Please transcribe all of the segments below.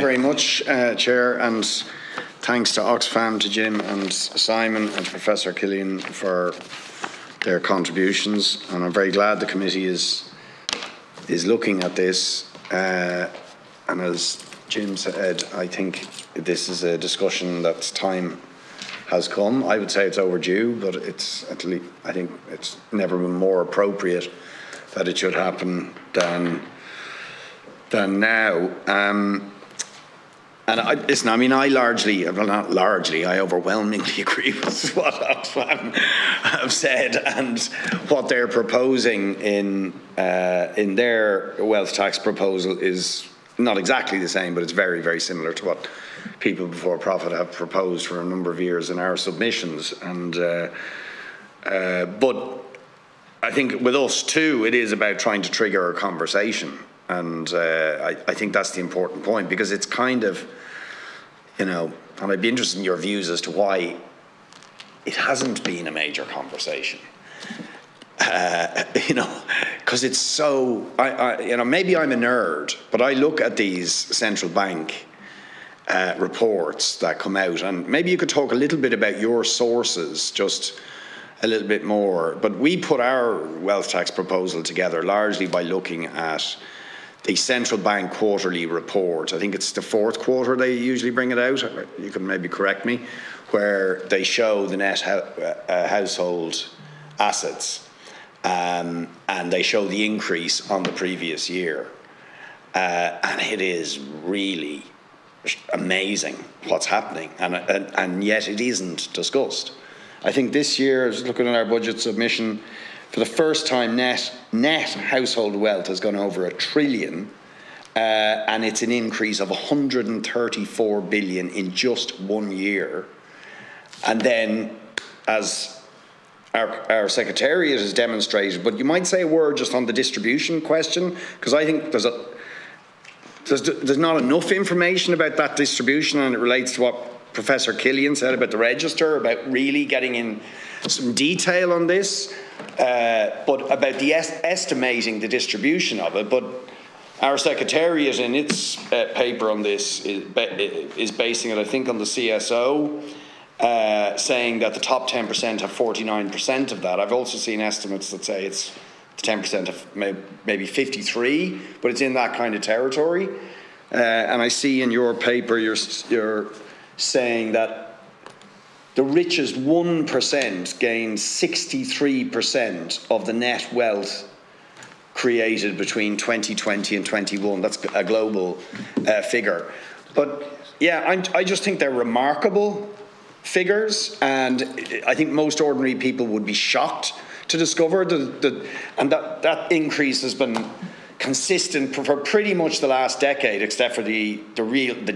very much, Chair, and thanks to Oxfam, to Jim and Simon and to Professor Killian for their contributions. And I'm very glad the committee is looking at this. And as Jim said, I think this is a discussion that's time has come. I would say it's overdue, but it's at least, I think it's never been more appropriate that it should happen than now. And I largely, well, not largely, I overwhelmingly agree with what Oxfam have said and what they're proposing in their wealth tax proposal is not exactly the same, but it's very, very similar to what People Before Profit have proposed for a number of years in our submissions. And but I think with us too, it is about trying to trigger a conversation. And I think that's the important point, because it's kind of, and I'd be interested in your views as to why it hasn't been a major conversation. Because it's so, maybe I'm a nerd, but I look at these central bank reports that come out, and maybe you could talk a little bit about your sources, just a little bit more. But we put our wealth tax proposal together largely by looking at the central bank quarterly report. I think it's the fourth quarter they usually bring it out. You can maybe correct me, where they show the net household assets, and they show the increase on the previous year. And it is really amazing what's happening, and yet it isn't discussed. I think this year, just looking at our budget submission, for the first time, net household wealth has gone over $1 trillion, and it's an increase of 134 billion in just 1 year. And then, as our Secretariat has demonstrated, but you might say a word just on the distribution question, because I think there's not enough information about that distribution, and it relates to what Professor Killian said about the register, about really getting in some detail on this, but about the estimating the distribution of it. But our Secretariat in its paper on this is basing it, I think, on the CSO, saying that the top 10% have 49% of that. I've also seen estimates that say it's 10% of maybe 53, but it's in that kind of territory. And I see in your paper you're saying that the richest 1% gained 63% of the net wealth created between 2020 and 21. That's a global figure. But yeah, I just think they're remarkable figures, and I think most ordinary people would be shocked to discover that increase has been consistent for pretty much the last decade, except for the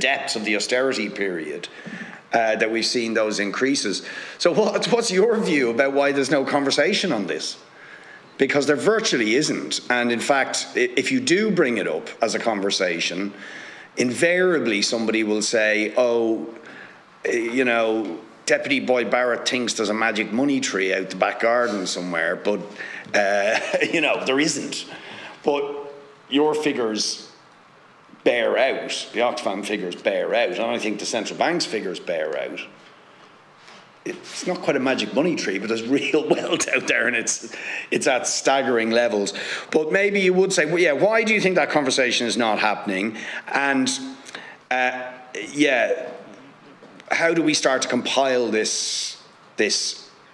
depths of the austerity period. That we've seen those increases. So what's your view about why there's no conversation on this? Because there virtually isn't. And in fact, if you do bring it up as a conversation, invariably somebody will say, Deputy Boyd Barrett thinks there's a magic money tree out the back garden somewhere, but there isn't. But your figures bear out, the Oxfam figures bear out, and I think the central bank's figures bear out. It's not quite a magic money tree, but there's real wealth out there, and it's at staggering levels. But maybe you would say, well, yeah, why do you think that conversation is not happening? And how do we start to compile this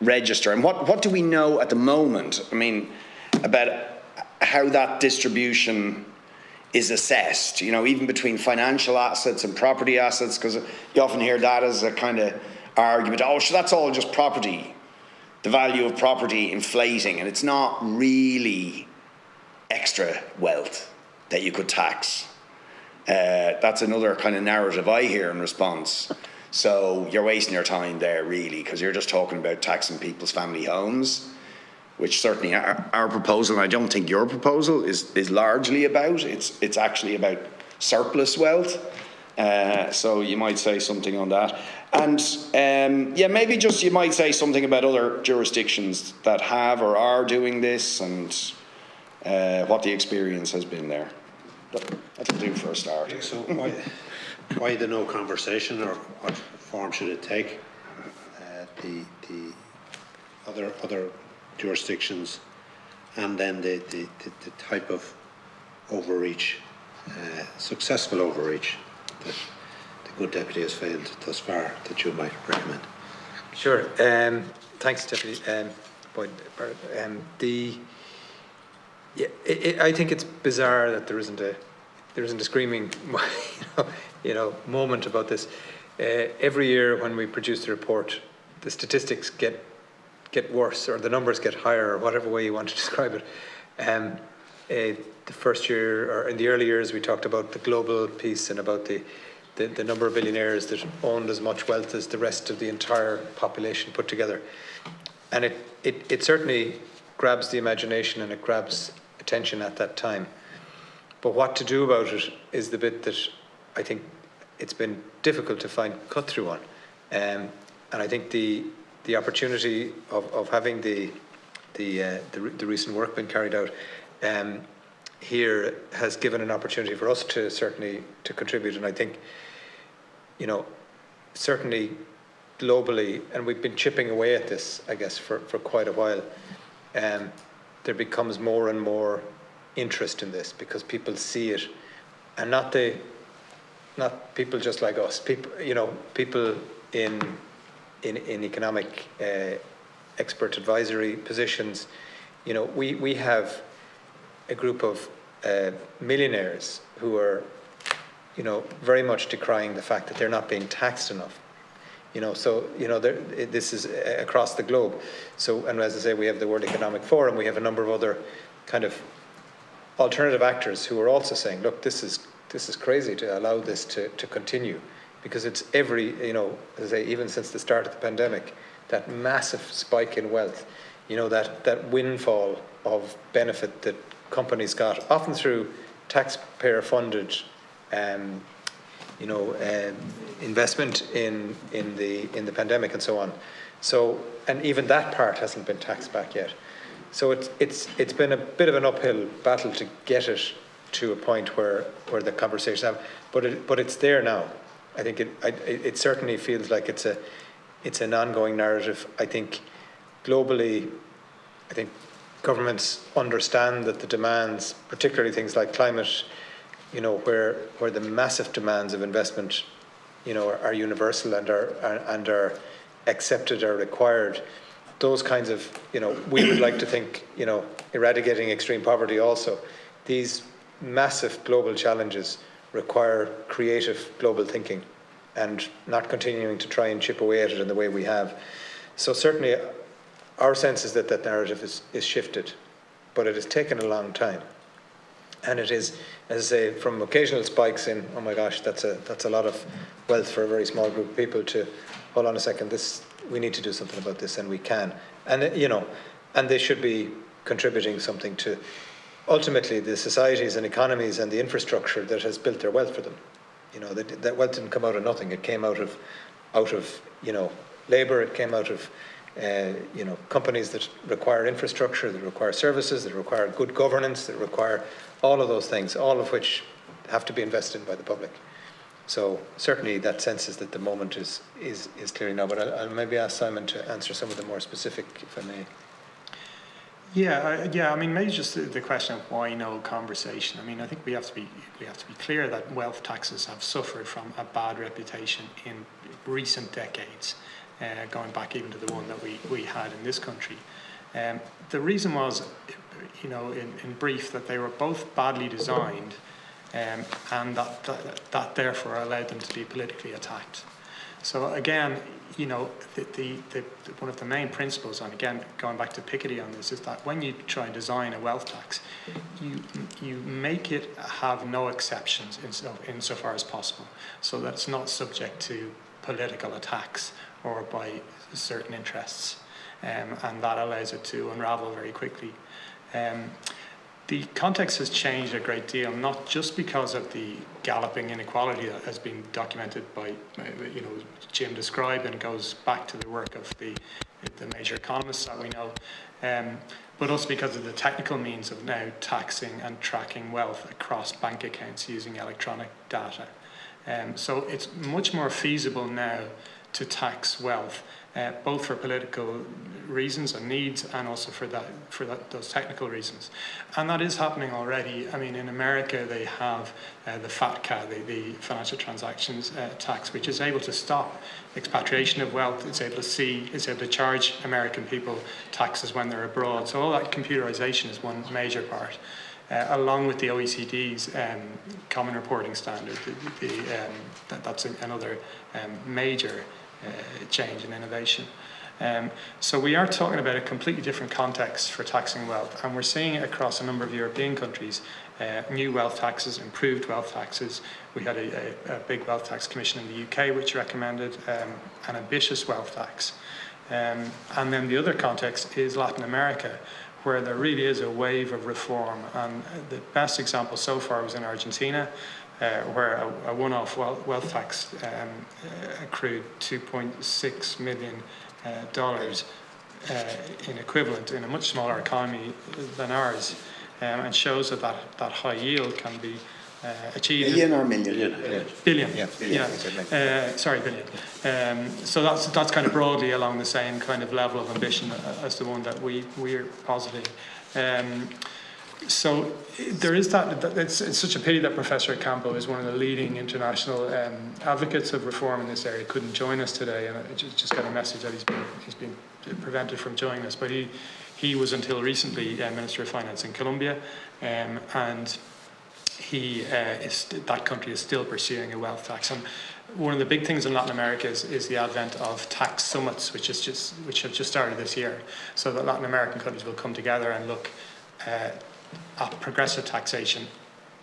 register? And what do we know at the moment, about how that distribution is assessed, even between financial assets and property assets, because you often hear that as a kind of argument, that's all just property, the value of property inflating, and it's not really extra wealth that you could tax. That's another kind of narrative I hear in response. So you're wasting your time there, really, because you're just talking about taxing people's family homes, which certainly our proposal, and I don't think your proposal, is largely about. It's actually about surplus wealth. So you might say something on that. And maybe just you might say something about other jurisdictions that have or are doing this, and what the experience has been there. That'll do for a start. So Why the no conversation, or what form should it take? The other jurisdictions, and then the type of overreach, successful overreach that the good deputy has failed thus far, that you might recommend. Sure. Thanks, Deputy Boyd Barrett. I think it's bizarre that there isn't a screaming, moment about this. Every year when we produce the report, the statistics get worse, or the numbers get higher, or whatever way you want to describe it. The first year, or in the early years, we talked about the global piece and about the number of billionaires that owned as much wealth as the rest of the entire population put together. And it certainly grabs the imagination and it grabs attention at that time. But what to do about it is the bit that I think it's been difficult to find cut through on. And I think the opportunity of having the recent work been carried out here has given an opportunity for us to certainly to contribute. And I think, certainly globally, and we've been chipping away at this, I guess, for quite a while, there becomes more and more interest in this because people see it, and not people just like us, people in economic expert advisory positions. We have a group of millionaires who are, very much decrying the fact that they're not being taxed enough. This is across the globe. So, and as I say, we have the World Economic Forum, we have a number of other kind of alternative actors who are also saying, look, this is crazy to allow this to continue, because it's every, as I say, even since the start of the pandemic, that massive spike in wealth, that windfall of benefit that companies got, often through taxpayer-funded, investment in the pandemic and so on. So, and even that part hasn't been taxed back yet. So it's been a bit of an uphill battle to get it to a point where the conversations have, but it's there now. I think it certainly feels like it's an ongoing narrative. I think globally, I think governments understand that the demands, particularly things like climate, where the massive demands of investment, are universal and are accepted, are required. Those kinds of, we would like to think, eradicating extreme poverty also. These massive global challenges require creative global thinking and not continuing to try and chip away at it in the way we have. So certainly our sense is that that narrative is shifted, but it has taken a long time. And it is, as I say, from occasional spikes in, oh my gosh, that's a lot of wealth for a very small group of people, to, hold on a second, we need to do something about this, and we can. And, and they should be contributing something to, ultimately, the societies and economies and the infrastructure that has built their wealth for them. That wealth didn't come out of nothing. It came out of labour. It came out of, companies that require infrastructure, that require services, that require good governance, that require all of those things, all of which have to be invested in by the public. So certainly that sense is that the moment is clearly now. But I'll maybe ask Simon to answer some of the more specific, if I may. Yeah. I mean, maybe just the question of why no conversation. I mean, I think we have to be clear that wealth taxes have suffered from a bad reputation in recent decades, going back even to the one that we had in this country. The reason was, in brief, that they were both badly designed, and that therefore allowed them to be politically attacked. So again, one of the main principles, and again going back to Piketty on this, is that when you try and design a wealth tax, you make it have no exceptions insofar as possible, so that it's not subject to political attacks or by certain interests, and that allows it to unravel very quickly. The context has changed a great deal, not just because of the galloping inequality that has been documented by, Jim described, and goes back to the work of the major economists that we know, but also because of the technical means of now taxing and tracking wealth across bank accounts using electronic data. So it's much more feasible now to tax wealth, both for political reasons and needs, and also for those technical reasons. And that is happening already. I mean, in America, they have the FATCA, the financial transactions tax, which is able to stop expatriation of wealth. It's able to charge American people taxes when they're abroad. So all that computerization is one major part. Along with the OECD's common reporting standard, that's another major change and innovation. So we are talking about a completely different context for taxing wealth, and we're seeing it across a number of European countries. New wealth taxes, improved wealth taxes. We had a big wealth tax commission in the UK which recommended an ambitious wealth tax. And then the other context is Latin America, where there really is a wave of reform. And the best example so far was in Argentina, where a one-off wealth tax accrued $2.6 million in equivalent in a much smaller economy than ours, and shows that high yield can be achieved. Billion or million? Billion. Yeah. Sorry, billion. So that's kind of broadly along the same kind of level of ambition as the one that we're positing. So there is that. It's such a pity that Professor Campo is one of the leading international advocates of reform in this area. Couldn't join us today, and I just got a message that he's been prevented from joining us. But he was until recently Minister of Finance in Colombia, and that country is still pursuing a wealth tax. And one of the big things in Latin America is the advent of tax summits, which have just started this year, so that Latin American countries will come together and look at progressive taxation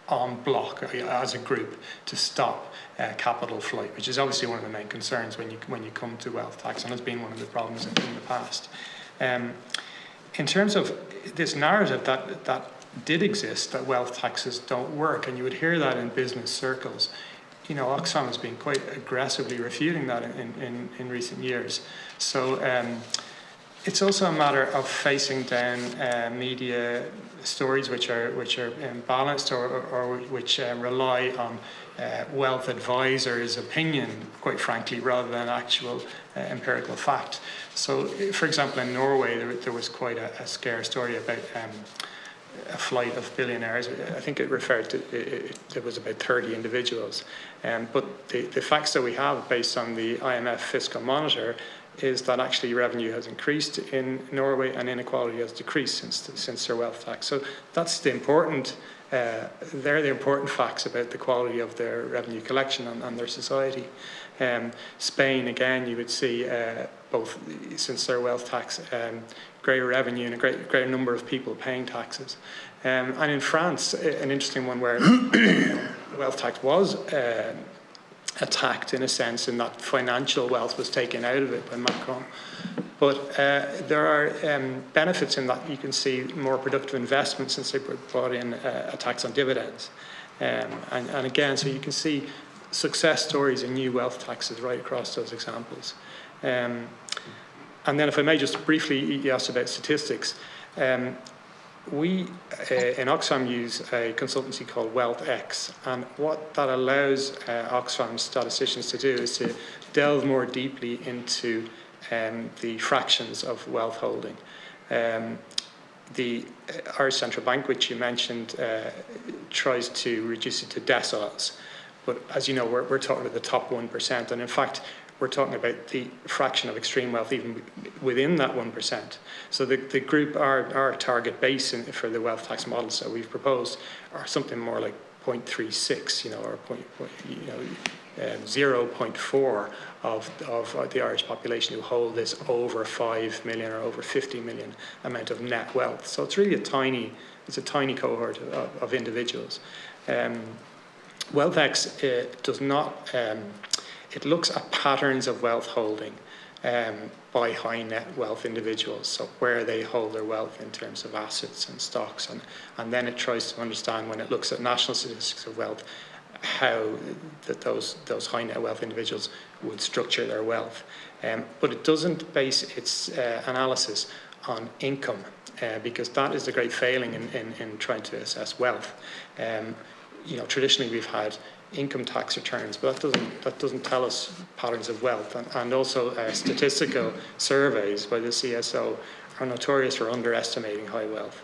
en bloc as a group to stop capital flight, which is obviously one of the main concerns when you come to wealth tax, and has been one of the problems in the past. In terms of this narrative that did exist, that wealth taxes don't work, and you would hear that in business circles. You know, Oxfam has been quite aggressively refuting that in recent years. So it's also a matter of facing down media stories which are imbalanced or which rely on wealth advisors' opinion, quite frankly, rather than actual empirical fact. So, for example, in Norway, there was quite a scare story about a flight of billionaires. I think it referred to, it was about 30 individuals. But the facts that we have based on the IMF fiscal monitor is that actually revenue has increased in Norway and inequality has decreased since their wealth tax. So that's the important, they're the important facts about the quality of their revenue collection and their society. Spain, again, you would see both since their wealth tax, greater revenue and a greater number of people paying taxes. And in France, an interesting one where wealth tax was attacked in a sense, in that financial wealth was taken out of it by Macron. But there are benefits in that you can see more productive investment since they brought in a tax on dividends. And again, so you can see success stories in new wealth taxes right across those examples. And then if I may just briefly, you asked about statistics. We in Oxfam use a consultancy called WealthX, and what that allows Oxfam statisticians to do is to delve more deeply into the fractions of wealth holding. The Irish Central Bank, which you mentioned, tries to reduce it to deciles, but as you know, we're talking about the top 1%, and in fact, we're talking about the fraction of extreme wealth even within that 1%. So the group, our target base for the wealth tax models that we've proposed are something more like 0.36, or 0.4 of the Irish population who hold this over 5 million or over 50 million amount of net wealth. So it's really a tiny cohort of individuals. WealthX does not. It looks at patterns of wealth holding by high net wealth individuals, so where they hold their wealth in terms of assets and stocks, and then it tries to understand, when it looks at national statistics of wealth, how those high net wealth individuals would structure their wealth. But it doesn't base its analysis on income, because that is the great failing in trying to assess wealth. Traditionally we've had income tax returns, but that doesn't tell us patterns of wealth. And also statistical surveys by the CSO are notorious for underestimating high wealth,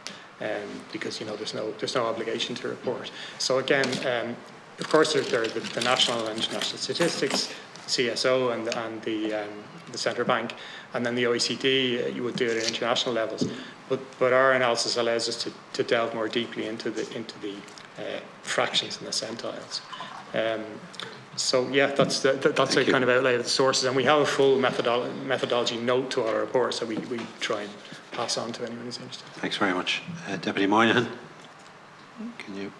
because there's no obligation to report. So again, of course, there are the national and international statistics, CSO and the central bank, and then the OECD. You would do it at international levels, but our analysis allows us to delve more deeply into the fractions and the centiles. So yeah, that's a kind of outlay of the sources, and we have a full methodology note to our report, so we try and pass on to anyone who's interested. Thanks very much. Deputy Moynihan, can you